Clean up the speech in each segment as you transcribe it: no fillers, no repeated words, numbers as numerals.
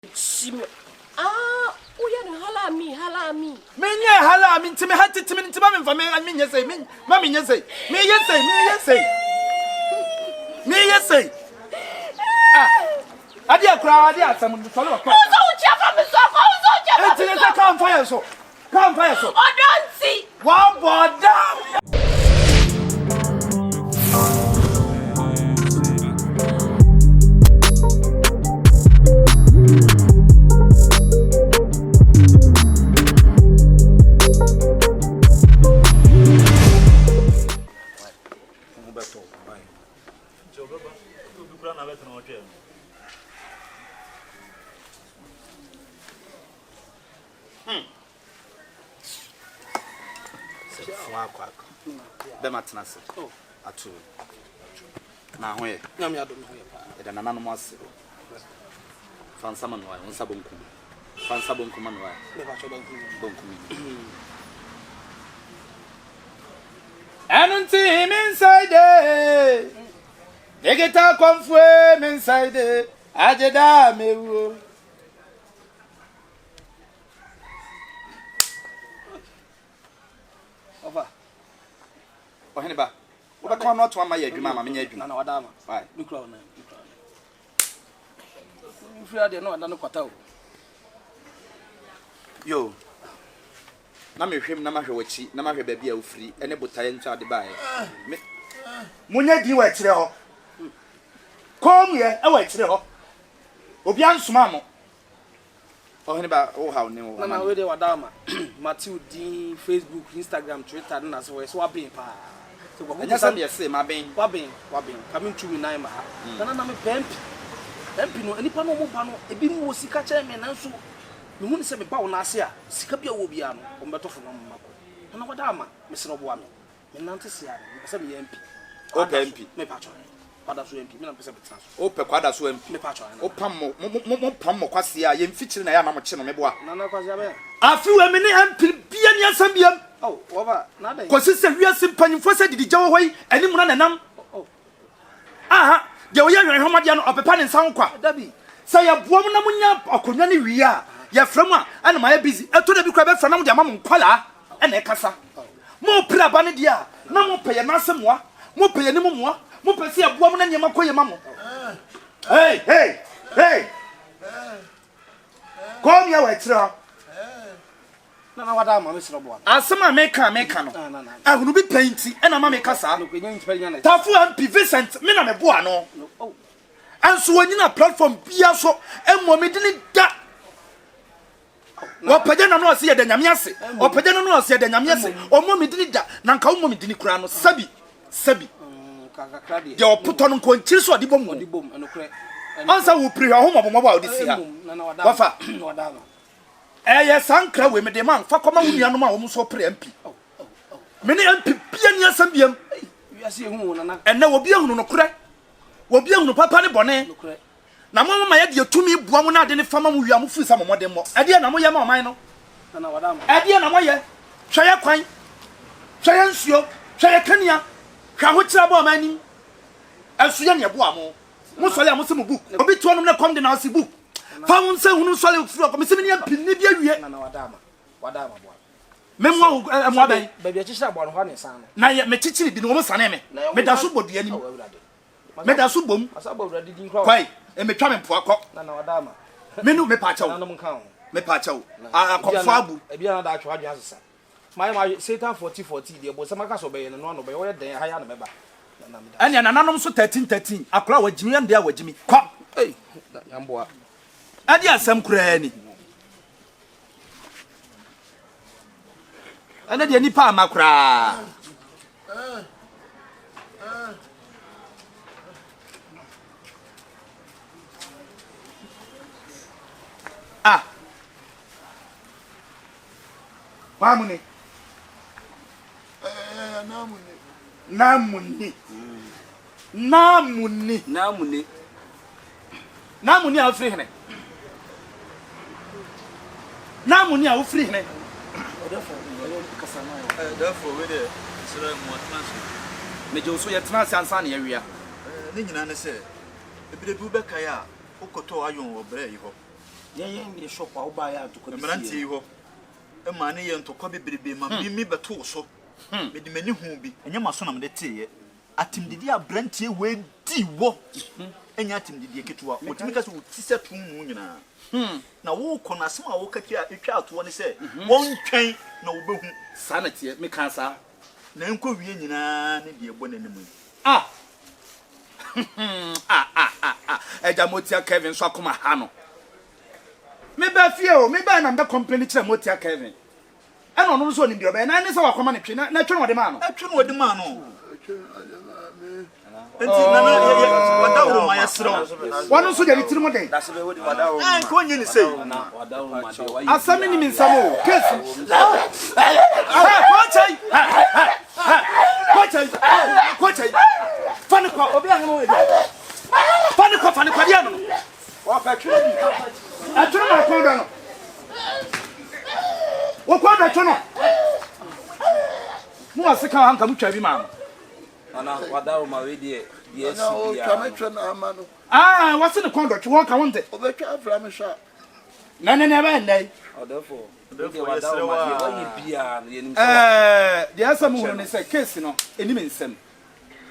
Shime. Ah, uya na halami. Menye halami ntime hati timi ntima me mfa me anye say me mami nye say. Me yesay. Ah. Adi akra adi asam ntolo kwa. Uzo ucha fa me so fa uzo ucha. Enti na come fire so. Come fire so. Odonti. One boda. Bematnas. Otoo. Na hoye. Nyame adom hoye pa. E da nananom ase. Fansa manwa, onsa bonkum. Fansa bonkum manwa. Me ba cho bonkum. Anunti him inside. Negeta Komfo him inside. Ajeda mewo. Over. Oheneba. Oba kwa no to ama ya adwuma ma menya adwuma na wada ma. Why? Nukura na. Nfira de no wada no kwata o. Yo. Na mehwem na mahwe wachi, na mahwe ba bia ofiri, ene botaye ntu ade baaye. Munya di wa kire ho. Kom ye e wa kire ho. Obi ansoma mo. Oheneba o ha ne wo. Na we de wada ma. Matthew di Facebook, Instagram, Twitter na so we so abin pa. Anya sam ye say ma ben. Wabin. Coming to me na ma. Na me pempi no enipa no mo ba no ebi mu wo sika kire me na so me hu ni se me ba wo na ase a sika bia wo bia no o mbeto fo no mako. Na wada ma me se no bo ame. Me nante se ya me se me MP. O MP. Me pa cho. Kwada so MP me na pese betena so. O pe kwada so MP. Me pa cho. O pam mo pam mo kwase a ye mfikyire na ya na mo kye no me boa. Na kwase abe. Afi we me ne MP bia ni asam biam. Oh, over. Na dey. Kwase se wiase mpanyimfo se didi jawo hoyi anim na nanam. Oh. Aha, je wo ye hwen homadia no opepa ne nsan kwa. Dabi. Say ya buom na munya akonwa ne wi a ya frem a ana ma ya busy eto da bi kwa be fra na mo de ama mo nkwala na e kasa mo pra ba ne dia na mo peye na asemwa mo peye ne mo moa mo pese ya buom na nyema koye ma mo hey kom ya wa tira Na wada ma me se no bo ame. asema meka no ahunu bi painti na ma meka sa No kwenya ntipanya na. tafu MP Vincent me na me boa no Oh. anso wanyina platform bia so emo me dini da Opede na no ase ye da nyame ase. Opede na no ase ye da nyame ase. Omo me dini da na nka omo me dini kura no sabi. Kakakra de. De oputo no nko nkiri so odibom. Odibom enokre. Ansa wo pri ho mobomo ba odisi ha. Wafa. Wada ma. Ye sankra we me de man fa koma wo nuanom a wo so pre MP. Me ne MP bia ni asam biam. Wi ase ehu na na. Enne wo bia hunu no kure. Wo bia hunu papa ne bone. Nokre. Na mo mama ye de tumi bua mo na de ne fama mo wi am fu sa mo modem mo. Ade na mo ye ma oman no. Na wada ma. Ade na mo ye. Hweye kwan. Hweye nsuo. Hweye kania. Hwa ho kira ba oman nim. Asuye ne bo amo. Mo sole am se mo book. Obi to no na kom de na se book. Fa won se hunu sole furu ko me se me ne pin ne bia wie. Na wada ma. Wada ma bo. Me mo mo abai. Ba bia chichira bo no ho ne san no. Na ye me chichiri bi no mo sane me. Me da so bodua nim. Me da so bom. Asa bo wura didi nkwa. Kwai. E me twa me mpo akọ. Na wada ma. Me nu me pa chawo. Na no nka ho. Me pa chawo. Komfo abu. E bia na da atwa adwa asesa. My Satan 40 de bo samaka so be no no be wo ye den ha ya na meba. Anya nananom so 13 akora wagimi ande a wagimi. Kwa. Ei, yamboa. Ade asam kura ni. Ana de nipa amakura. Ah. Namuni. Namuni a ofri hene. Namuni a ofri hene. Therefore we dey sira mo atnaso. Me je so ye tena sansan ye wia. Ne nyina ne se ebirebu be kai a ukoto ayon wo bre yi ho. Ye shop wa buy to ko. Mmerantie ho. E ma ne ye ntokwa bebrebe ma mi beto so. Me di mani hu bi. Enye maso na me de teye. Atimdidi abrantie we di wo. Enya atimdidi ketewa. Otimi ka so ti se tum mu nyina. Na wo kɔ asem a wo kakia etwa ato ne se won twɛn na wo behu sanate me kan sa na enko wie nyina ne de ebo nanim eja motia Kevin so akoma ha no me ba fie o me ba na mbe complain kire motia Kevin e no no so ni bi oba na ne se wakoma ne twe na twe no de ma no atwe no de ma no enti na wada wo ma yesro wanu so de tiri mo den ko nyi ni sei asami ni minsamo case kochai fani kwa obi ahemo we fani kwa dia no wa pa twe bi atwe ma ko do no wo ko da twe no mu asika hanka mu twa bi ma no ana wadawo ma we die yes ah what's in the conduct you want ka wonte obetwa afra me sha na ba ndai odefo wadawo ma die wani bia ye nim the answer mu no say case no eni me nsem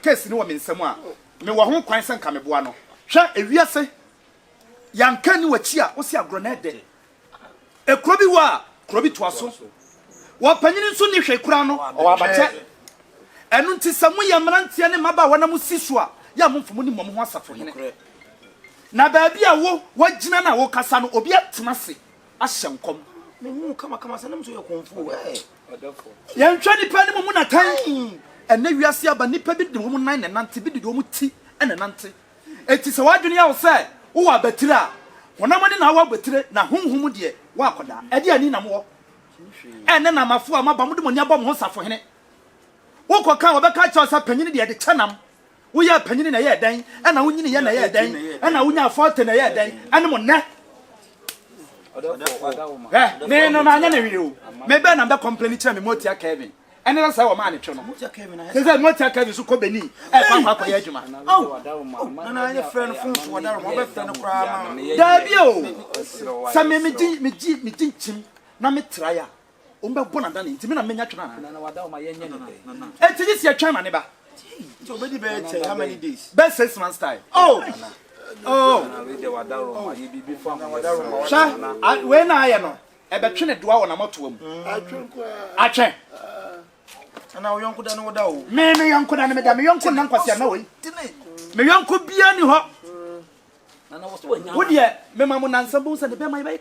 case no wo me nsem a me wo ho kwan sen ka me boa no hwa ewiase yanka ni wachi a wo si agro na de ekro bi wa kro bi to aso wo panyini nso ni hwe kura no o abache enu nti samu ya mrantia ne maba wana mu siso a ya momfomu ni mom ho asafo hene na baabi a wo wagina na wo kasa no obi atena se ahye nkom me hu kama sanam so ye Komfo ya ntwa nipa ne mu na tan ena wiase aba nipa bi de wo mu nan ne nante bi de wo mu ti ena nante eti se wadwene ya wo se wo wa batire a wonam ne na wa batire na honhom de wa akoda e de ani na mo ene na mafo a maba mu de mo ni abom ho safo hene wo ko kan obeka cha osa panyini de chanam wo ya panyini na ye dan ana wo nyini ye na ye dan ana wo nya forte na ye dan ane mo ne me no na anya na wi o me be na be complain kire me motia Kevin ene na say wo ma ne twe no motia Kevin na say motia Kevin so ko beni e kwa ya adwuma na anya friend funfo wadawo mo be friend kura ma da bi o sa me ji chim na me traya umbe bona dani ntimi na menya twena na wadawo ma yenye ne dey enti ji sia twena ne ba so be di be how many days be 6 months time oh na we dey wadawo ma ye bibi fam wadawo sha we na aye no e be twene doa wo na moto am atwen ana wo yonko da no wadawo me yonko da ne me da me yonko na nkwase na we me yonko bia ni ho na wo so wanya wo de me mamu na nsabo se de be mai bai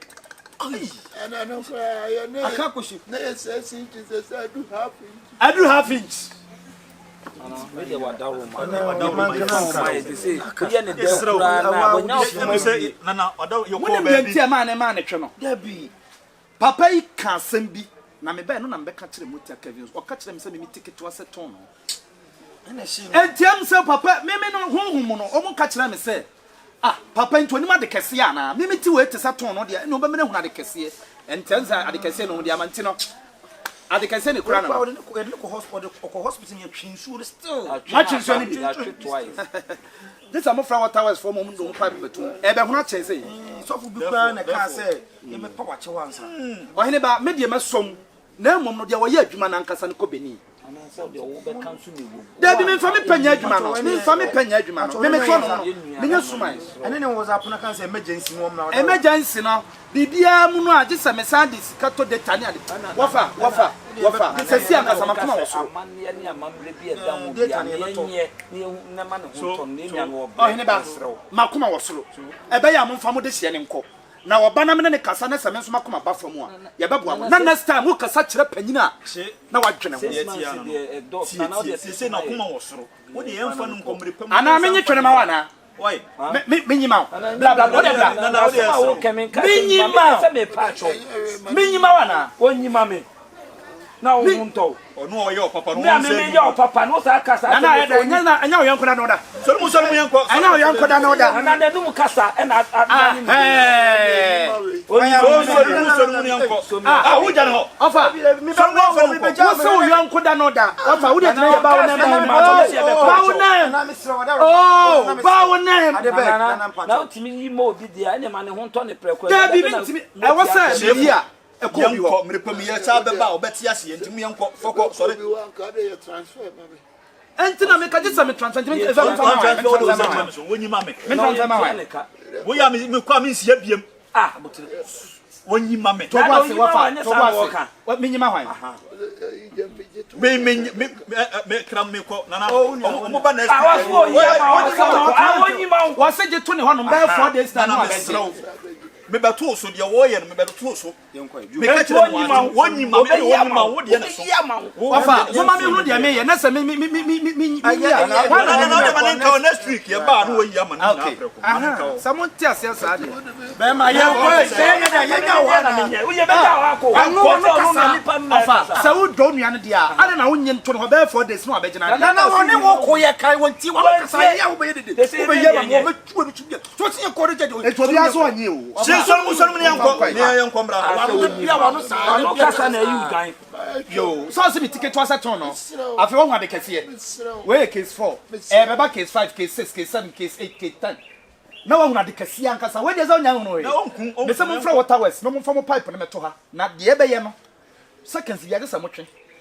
ana no kwa ya ne akakoshi na yes inches I do half inch ana we dey wadawo ma na dey say ye ne dey kura na wonya say na wadawo yo ko ba bi ntia ma ne twe no da bi papa yi ka asem bi na me ba no na me ka kire motia Kevin o ka kire me se me ticket wa seton no ana shi entiam se papa me no honhum no o mo ka kire me se papa ntoni ma de kese ya na me ti we te seton no de no ba me hu na de kese entenza ade kese no de amanti no ade kese ne kura no ko hospital ye twinsu still ma twinsu ni bi twice this am from what towers for mom do pipe betu e be huna chen say so fu bi kura na ka say ye me pa wache wansa o hene ba me de masom na mom no de wo ye adwuma na nkasa ne ko beni ana so de wo be kansu ne wo da bi me fa me panya adwuma no me fa me panya adwuma no me so no me nya suman ene ne wo za pona kan say emergency mo na emergency no bibia mu no age se me sadis kato data ne ade wafa sesi akasa makoma wo so amanne ne amamre bi eda mu bia ne ne ma ne ho ton ne nya no o hene ba makoma wo so e be ya mo fa mo de hie ne nko na oba na me ne kasa na se me so makoma ba famu a ye beboa mo na next time wo kasa kire panyina na wadwene ho se na koma wo so wo de yemfa no nkomre pam ana menye twene ma wana why menyima bla bla bla na wo kemen ka menyima me pacho menyima wana onyima me na wo nto ono oyo papa no won say me yo papa no sa kasa na anya oyanko da no da so mu yanko anya oyanko da no da na de dum kasa e na who done ho? Offer. So young could not da. Offer who did not bow name. Oh, bow name. Now to me more be the animal who turn the prequel. I was saying here. A copy of Miripomi, Sababa, Betty, and me uncle, Foko, sorry. Antina make a distant transfer. When you mammy, we are coming here. Ah, but when you mammy, what mean you, my was said 21 on 4 days. Maybe two so the warrior, maybe two so. Make one next week. Someone tells us, so don't you I don't know when you told her 4 days. No, I bet you not. Yo, so I ticket was a turn. I feel one case here. Where case 4, case 5, case 6, case 7, case 8, case 10. No one had the Cassian Casa. Where there's only no. The same from towers, no more from a pipe and a metal. Not the Ebayama. Seconds, the other summer.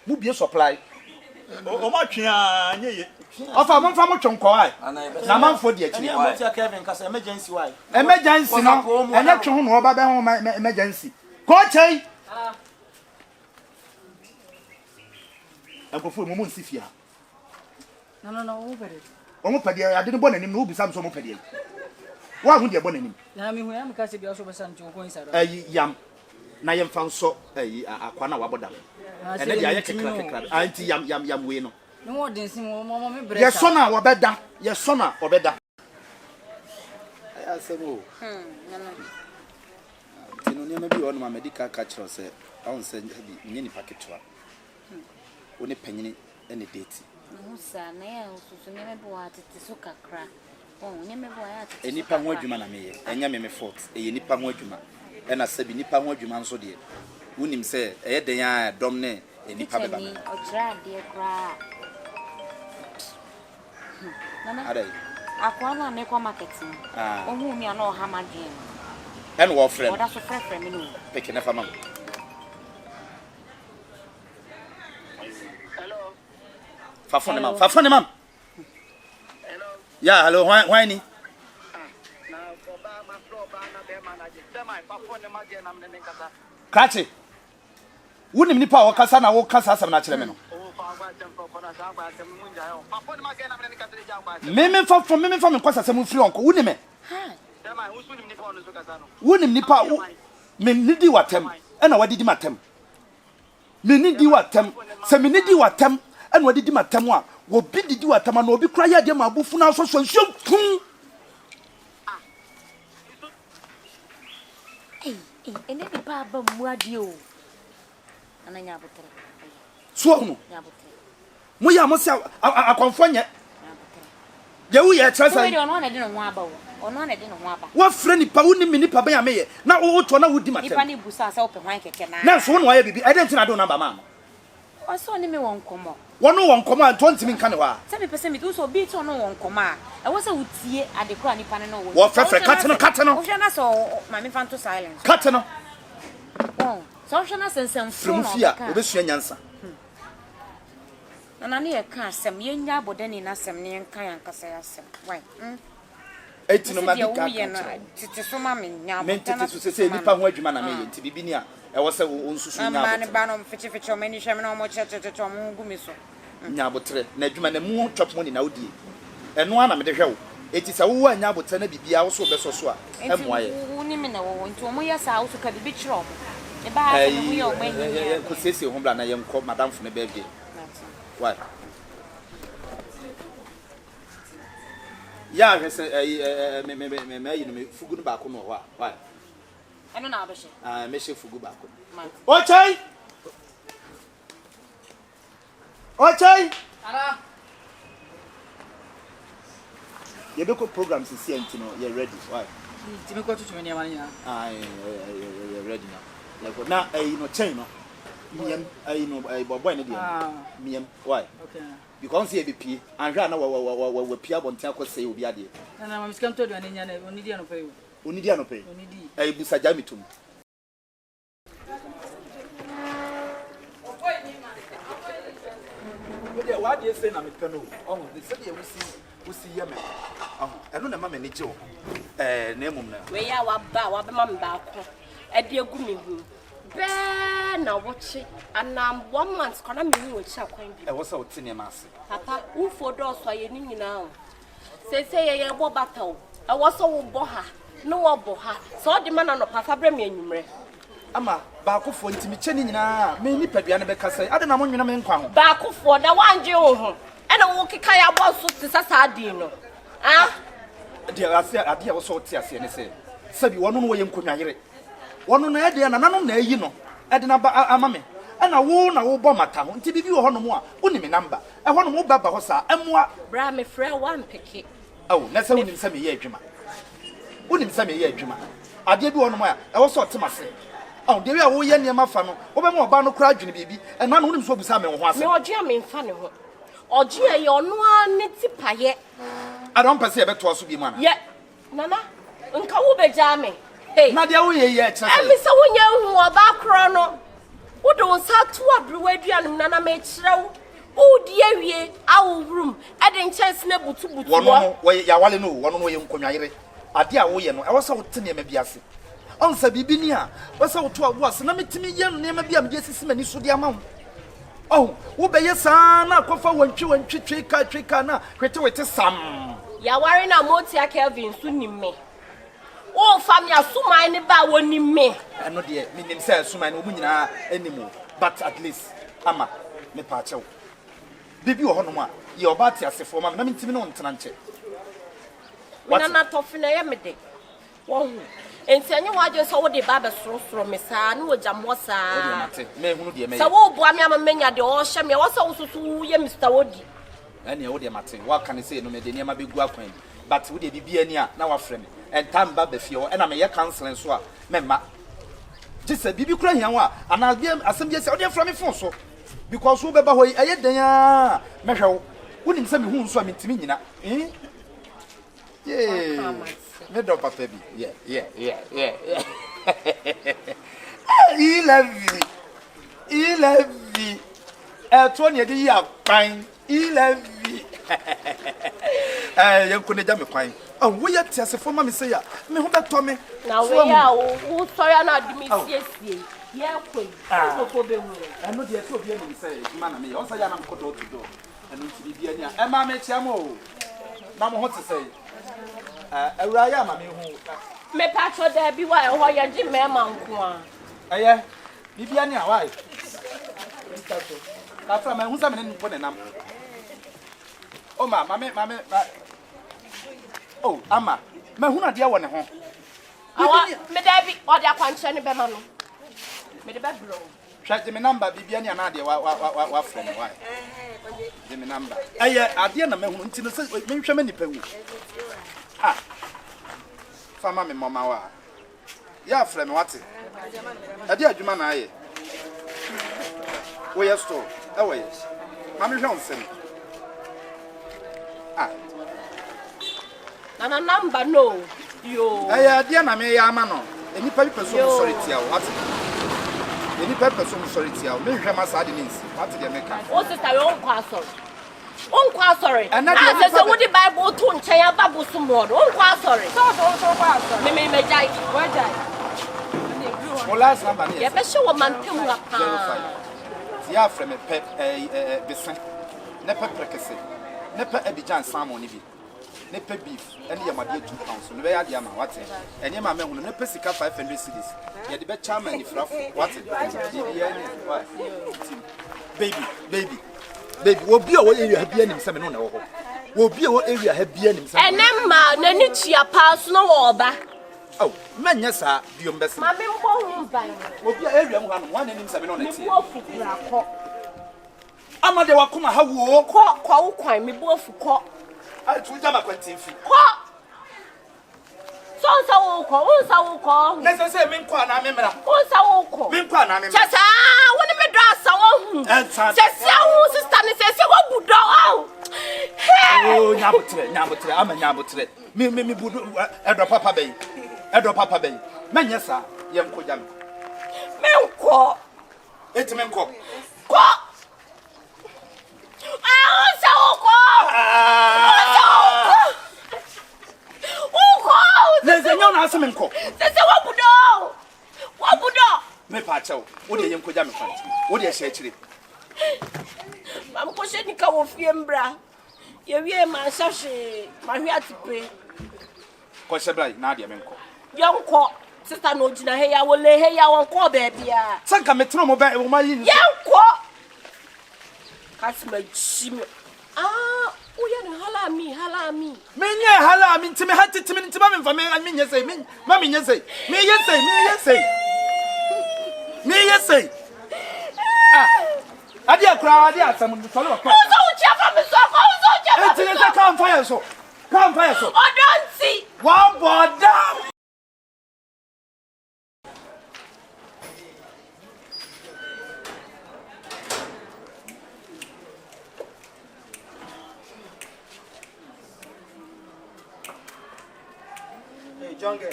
Move your supply. Oh, much, Of a month from a chunk, Naman for the emergency. Why? Emergency, no, and not home or by home emergency. Coach, I go for a moment, Sifia. No, Almost per year, I didn't want any move some summer per year. Why would you want any? I mean, we am because you also sent to go inside. Yam. Nayam found so a Quana Wabodam. And then I yam wino. No more dancing, Mamma. Yes, son, or better. Yes, son, or better. I said, oh, maybe one of my medical catchers said, I won't send any packet to her. Only penny any date. No, sir, I also never bought it to suck a crack. Oh, never bought any pamwajuma me, and Yammy Fort, a nipamwajuma, and I said, Nipamwajuman so dear. Unim say, a day, domne, any pabba. Or try, dear crack. Aquana make one marketing. Oh, whom you know, Hammer Jane. And war friend, that's a friend from me. picking up a mum. Fafon, ma'am. Yeah, hello, whiny. Catch it. Wouldn't nip our Cassana or Cassam Natural. Meme from me from Quasam Flonk, wouldn't me? Wouldn't nip Minidi what them, and what did matem? Minidi what them, Seminidi what them, and what did matem? What did you at Tamano be crying? Dear my buffuna so shoot. And any papa, what you? And I never Swallow. We are must have a confonya. You yet, trust I don't want to know about. Or none, I didn't want. What friendly Pauni Minipa Bay may now all to know who did my busa open my cake. That's one way I didn't know number, ma'am. I saw me won't come up. One command 20 min canoa. 7% it also beats on no one command. I was a would see at the cranny panel. What Fefre Catano? I saw my infant to silence. Catano. Oh, social and some from fear, obession answer. And I near cast some young yabo then in us some near Kayan Casayas. Why? 18 no matter. So, mammy, now meant to say, Nipa Wedgman, to be near. I was a man ban fitch or many shaman or more church to Gumiso. Nabotre, Nedman and more chop money now, dear. And one I'm the hell. It is a woman now, but be also best or so. And why? Unimino to Moya's house to cut the beach room. The bar, could say, Homeland, I am called Madame from the baby. What? Yeah, I say, maybe for good back on why? I don't know. I may say for good back. Ochai! Ochai! You look at programs in CNT, you're ready. Why? To go to 21 years. You're ready now. Like now, no chain, no. Me boy, no dear. Me why? Okay. Because he be and Rana we Pia Bontaco say will be a dear. And I'm come to an Indian, only no pay. Unidiano pay. A busajamitum. Why do you say I'm a canoe? Oh, they said we see Yemen. Oh, I don't know, Mamma Nijo. Name we are our mamma back. A dear gummy. Bear now watch it, and 1 month's gonna mean which shall coin. I was out in your mass. Papa, who for doors for you now? Say, I will battle. I was so boha, no boha, so the man on a papa bremian. Ama baako fo ntimi cheni nyina me ni padua ne beka sai ade na mo nwena me nkwa ho baako fo da wanje ho ena wo kika ya boso ti sasa adin no ah de ade wo so ti ase ne se sabi wono no wo ye nkonwayere wono na ade na nanom na ayi no ade na ba ama me ena wo na wo bɔ mata ho nti bibi wo ho no mo a woni me namba e ho no mo baba ho sa emwa bra me frɛ wan peke aw na se wonim se me ye adwuma wonim se me ye adwuma ade bi wo no mo a e wo so temase. Oh, dear, oh, yeah, near my funnel. Over more barno crowd, baby, and none of them so beside me. Me or Jim in funny. Or Gia, you're no one nitty pie. I don't perceive it was to be man. Yet, Nana, Uncle Jammy. Hey, Nadia, we yet. I miss a one who are back chrono. Who don't start to a brewery and Nana made slow. Oh, dear, ye, our room. I didn't chance never to put one way. Yawali no one way in Komyaire. A dear, we I was out to name a biasi. Onsa bibinia wasa woto awoase na metimi ye no nema bia mje sisi mani so dia ma wo oh wo be yesa na kofa wantwe tweka na hwete sam ya ware na moti a Kelvin so nimme wo fam ya suman ne ba woni me eno de minim say suman no munyina animu but at least ama me pa chew bibi wo hono a ye obati asefo ma na mentimi no ntena nche wana na tofina ye mede wo enti anyi waje so wo de baba soro me saa no wajamwo saa me hunu de me sa wo bo amia manya de o hye me wo so susu ye Mr. Wodi ani wo de mate wa kan say no me de niam begu akwan but wo de bibia ni a na wa frɛ me entam ba ba fie ho na me ye counseling so a me ma jisa bibi kura hian wa ana asem je say wo de frɛ me phone so because wo beba ho aye dan a me hwɛ wo wonim sɛ me hu nso a mentimi nyina yeah me do papa bi yeah il a vu toi ni di ya pan il a vu ye ko ne ja me kwan wo ye ti asefo ma me say ya me ho beto me na we ya wo sorry na di me siesie ye kwai ko be hu no de ti obi ani say ma na me o say ya na ko do eno ti bibia ni a ma me chia mo na mo ho te say awuraya ma me hu me patro da bi wa ho ye ji me ma nko a eye bibia ni a wai ka fra ma hu sa me ne nko ne nam o ma oh ama ma hu na de wo ne ho awa me da bi o de akwanche ne be ma no me de be bro hwa de me number bibia ni ana de wa from why de me number eye ade na ma hu nti no se me hwa ma nipa wu ah fama me mama wa ya fra me wate ade adwuma na aye wo ye store e wo ye ma me hwa onsem ah na number no yo ade na me ya ama no enipa bi person sorry tia wo wate enipa person sorry tia wo me hwa ma sa de nsi wate de me ka o sister yo nkwa sorry na se wo di bible to nchen ya babu sumodo nkwa sorry so kwa sorry me jai Ola samba ni ye be she wo mantem la pa ya frɛ me pep besen ne peprekese ne pe Abidjan salmon ni bi ne pe beef ene ya made 2 pounds no be ya dia ma wate ene ma me hunu ne pe sika 500 cedis ye de be chairman ni frafo wate baby obi o area ha bia nim se me no na wo ho obi o area ha bia nim se ene ma na ni tua pa so no wo ba oh manya sa biom bese ma me mbo hu ban obi area mu ha no wan nim se me no na tie me bo fukura ko amade wakoma ha wo kwa wo kwan me bo fuko ai tu jama kwantin fi ko so Unsa woko. Na say me nkwa na me mra. Unsa woko. Me nkwa na me mra. Chasa, woni me do asa wo hu. Chasa wo sister ni say wo budo o. Oh, nyabotre, ama nyabotre. Me budu edo papa bey. Edo papa bey. Menye sa, yem ko jam. Me nko. Eti me nko. Ko. Unsa woko. Nze nyo na asem nko. Sese wo budo. Me pa chew. Wo de yem ko jam fa. Wo de hye kire. Mam ko she nika wo fie mbra. Ye wie ma shashe, ma hwe atipe. Ko se brai na de me nko. Yanko, sister no jina he ya wo le he ya won ko ba bia. Sanka metro mo ba wo ma yi. Yanko. Kasima chimi. Uya ni hala mi. Menye hala mi ntime hati timi ntima me mfa me nye sei. Ma me nye sei. Me ye sei. Adi akra adi asam ntolo kwa. Uzo ucha fa me so ko uzo ucha. Enti ne ka mfa so. Odonti. One bodam. Jonge.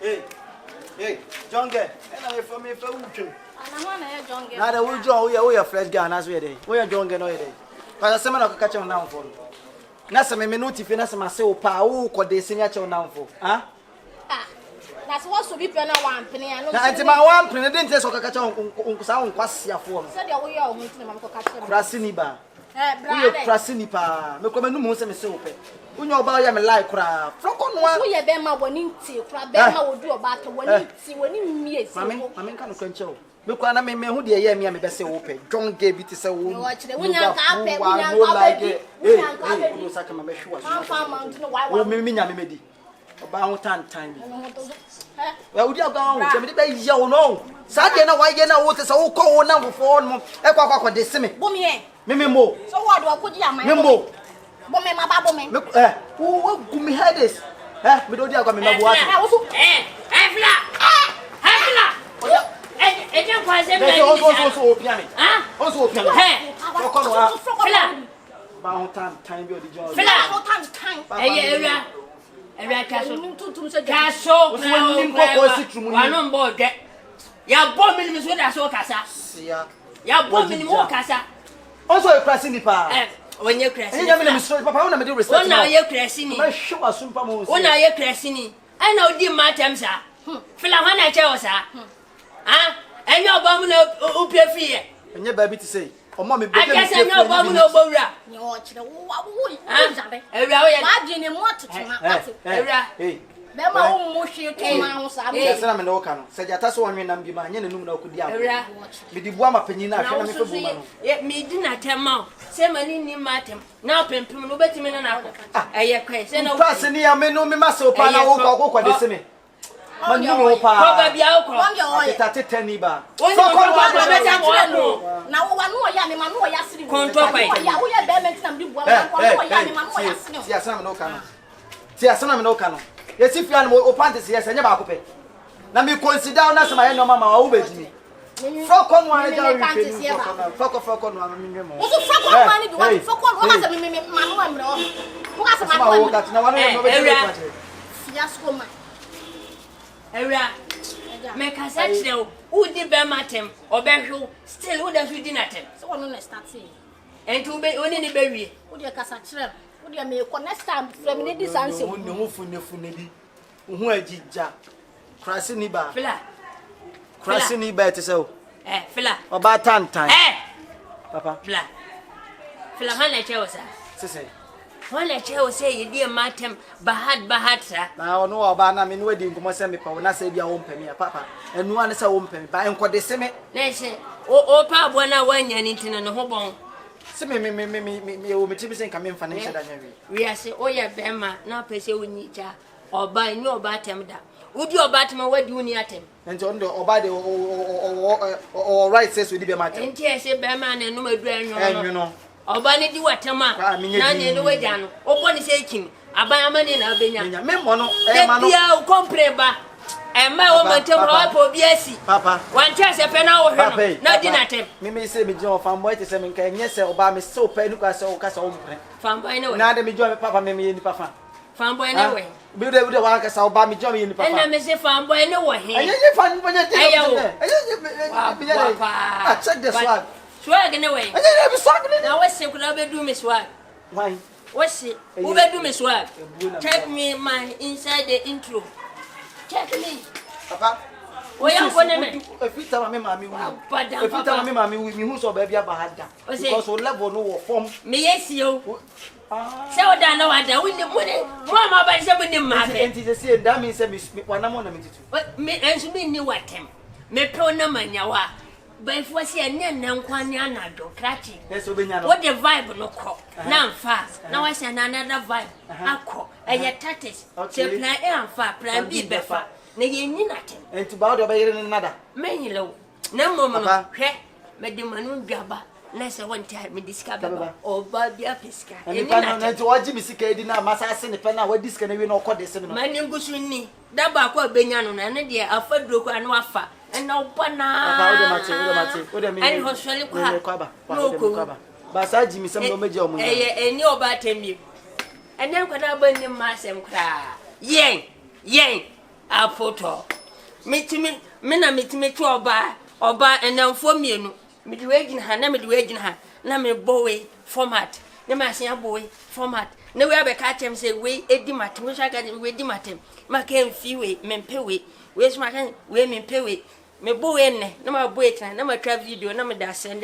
Hey, Jonge. And I for me for Uchum. Now the wood draw we are fresh guy as we day. We are Jonge no day. Because some of catch on now for. Nasa me minuti fi nasa maseo pa wo ko de senior che now for. That's what so be pena one penny and na anti ma one penny didn't say so catch on unkusa unkwasiafo no. Said you we are on to mam ko catch. Krasini ba. Brother. We krasini pa. Me ko menu mu se me se ope. Unyo ba ya me like kra. Froko no. Wo ye be ma woni nti kra be ma wo du oba to woni nti woni mie si. Mami kan ko nche o. Me ko na me hu de ye me be se ope. Jonge bi ti se wo. Wonya ka ape, wonya ka be. Wo saka ma be hwa so. Fa ma ntu no why wo me nya me medi. Oba ho tan bi. Well, we are going to be young. No, Saturday, no, why you know what is all call number 4 month. Equa, the semi. Mimi mo. So what do I put you on my Mimbo? Bome, my babble, Look, who me had this? We don't have me. Caso, one board. Ya bomb in Miss Willa so casa. Ya bomb in more casa. Also, a pressing pa. When you're crashing, Papa, I want to do respect. One now you're crashing. I'm sure a super moon. One now you're crashing. I know dear Martin, sir. Filaman, I tell sir. And your bomb no upper fear. And your baby to say, oh, mommy, I guess I know bomb no bora. You watch the what? Hey. Bema umushi to ma ho sa. Yes, na me no ka no. Se jata so wonwe nam bi ma nya nanum na okudi am. Me di bua ma panyin na hwe na me fe bu ma no. Me di na tema. Se mani ni matem. Na pempem no betimi na na. Eye kwen. Se na. Pass ni ya me no me ma so pa na wo kwa de se me. Man ni no pa. Ko ba bia ko. Ata tete ni ba. So ko ba be ja mo. Na wo wa no ya me ma no ya siri. Konto pa. Ya wo ya be me tinam di bua ma ko no ya me ma no ya siri. Ti asana me no ka no. Ti asana me no ka no. Yes, if you are no panties, yes, and never could. Now me consider na some no mama who be me. Fuck on one, fuck on one. Also, fuck on one, do one, fuck on one, me, Manuel. Who has a man that no one yes, woman. Area, make us say, who did bear matem or bear who still would have you dinner him. So one start saying. And to be only berry. Would you cast a trap? Would you make next time from the distance? No funny. Who are Jija? Crasini ba. Fila. Crasini ba to so. Fila. About time. Papa. Fila. Fila, when I tell sir. Say. When I tell say you dear matem, Bahat, sir. Now, no, about I mean, wedding, come send me for when I say your own penny, Papa, and one is a own penny, but I'm quite the same. They say, oh, Papa, when I went into the hobon. See me, coming financial. We are say, oh, yeah, Bema, now pay say we need ya. Or buy no batem da. Would you about my what do you need him? And on the or by the or right says we did matter. And yes, a bear man and no drain, you know. Or bunny do what a man, none in the way down. Or one is aching. Abayamani na benya. Me mono Bia compreba. Emma o mentem ho po biasi. Papa. Wan chance pe na wo hwe no. Na di na tem. Me say me jo fanboy te say me nka nye se oba me so pe nu ka se o ka se o mpre. Fanboy ne we. Na de me jo me papa me ye ni papa. Fanboy ne we. Bi de wa ka sa oba me jo me ye ni papa. Na me say fanboy ne wo he. Aye fanboy ne te. Aye check the swag. Swag ne we. Aye be swag ne. Na we se kula be do me swag. Why? What's it? Who be do me swag? Check me my inside the intro. Check me. Papa. Where you going me? Every time me mami we me hu so ba bia ba hada. Because o level no wo form. Me yes you. Say what I know and we need money. Mama ba say we need market. Enti say that means say me wana mo na me titu. Me enso me ni watem. Me pe na manyawa. But if we see na nkwane anado krachi. Yes obenya no. What the vibe no ko. Na mfa. Na we say another vibe. Akọ. Eye tatis. Say plan A and fa, plan B be fa. Na ye ni natem. Enti ba do ba yere nada. Menyilo. Na momo no hwe. Me de manu dwaba. Na say one time me discover. O ba bia piska. Eni pa no enti waji misika edi na masase ne pe na wa diska na wi na okọ de se no. Mani ngusu ni. Da ba ko abenya no na ne de afaduro ko anu afa. Ena opana. Papa o de mate. O de me. Ani hospital kwa. No ko. Ba sa ji mi sem no meje o mu. Eni oba tembi. Eni nkwada ba ni masem kra. Yen. A photo. Mitimi tu oba enamfo mienu. Me de wagin ha na me bowe format. Na ma se abowe format. Na we abeka tem say we edi matem. We shaka we edi matem. Ma kan fi we mempewe. We smaka we mempewe. Me bowe ne na ma bowe tan na ma tra video na me da send